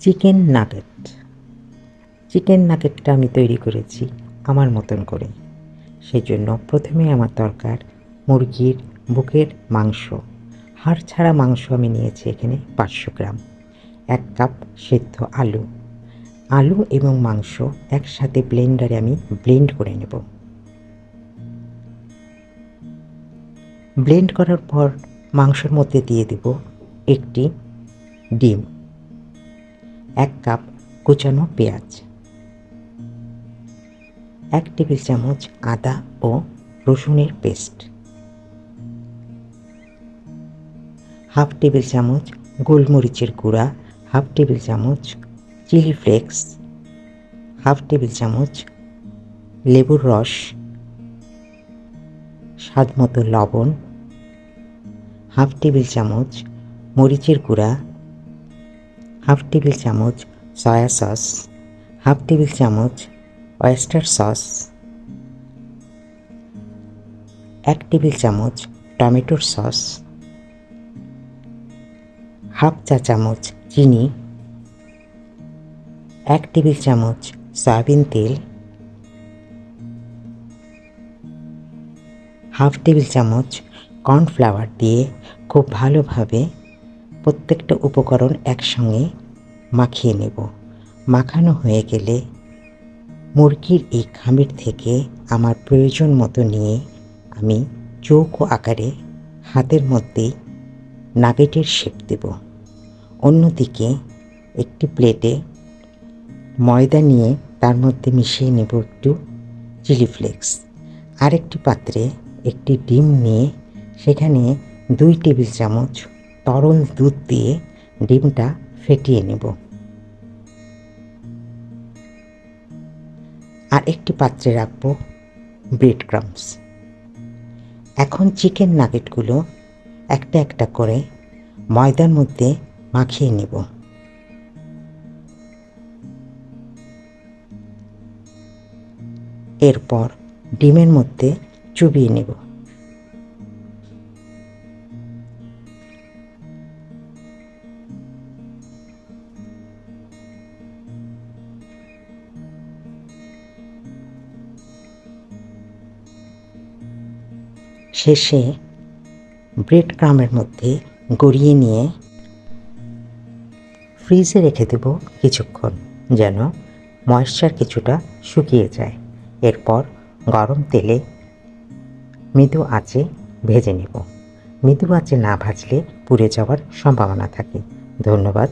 Chicken nugget. Chicken নাগেটটা আমি তৈরি করেছি আমার মতন করে। সেজন্য প্রথমে আমার দরকার মুরগির বুকের মাংস। হাড় ছাড়া মাংস আমি নিয়েছি এখানে 500 গ্রাম। 1 কাপ সেদ্ধ আলু। আলু এবং মাংস একসাথে ব্লেন্ডারে আমি ব্লেন্ড করে নেব। ব্লেন্ড করার পর মাংসের মধ্যে দিয়ে দেব একটি ডিম, 1 কাপ কুচানো পেঁয়াজ, 1 টেবিল চামচ আদা ও রসুনের পেস্ট, 1/2 টেবিল চামচ গোলমরিচের গুঁড়া, 1/2 টেবিল চামচ চিলি ফ্লেক্স, 1/2 টেবিল চামচ লেবুর রস, স্বাদ মতো লবণ, 1/2 টেবিল চামচ মরিচের গুঁড়া, 1/2 টেবিল চামচ সয়া সস, 1/2 টেবিল চামচ অয়েস্টার সস, 1 টেবিল চামচ টমেটোর সস, 1/2 চা চামচ চিনি, 1 টেবিল চামচ সয়াবিন তেল, 1/2 টেবিল চামচ কর্নফ্লাওয়ার দিয়ে খুব ভালোভাবে প্রত্যেকটা উপকরণ একসঙ্গে মাখিয়ে নেব। মাখানো হয়ে গেলে মুরগির এই খামির থেকে আমার প্রয়োজন মতো নিয়ে আমি চৌকো আকারে হাতের মধ্যেই নাগেটের শেপ দেব। অন্যদিকে একটি প্লেটে ময়দা নিয়ে তার মধ্যে মিশিয়ে নেব একটু চিলি ফ্লেক্স। আরেকটি পাত্রে একটি ডিম নিয়ে সেখানে 2 টেবিল চামচ তরল দুধ দিয়ে ডিমটা ফেটিয়ে নেব। আর একটি পাত্রে রাখব ব্রেড ক্রাম্বস। এখন চিকেন নাগেটগুলো একটা একটা করে ময়দার মধ্যে মাখিয়ে নেব। এরপর ডিমের মধ্যে চুবিয়ে নেব। শেষে ব্রেড ক্রাম্বের মধ্যে গড়িয়ে নিয়ে ফ্রিজে রেখে দেব কিছুক্ষণ, যেন ময়েশ্চার কিছুটা শুকিয়ে যায়। এরপর গরম তেলে মৃদু আঁচে ভেজে নেব। মৃদু আঁচে না ভাজলে পুড়ে যাওয়ার সম্ভাবনা থাকে। ধন্যবাদ।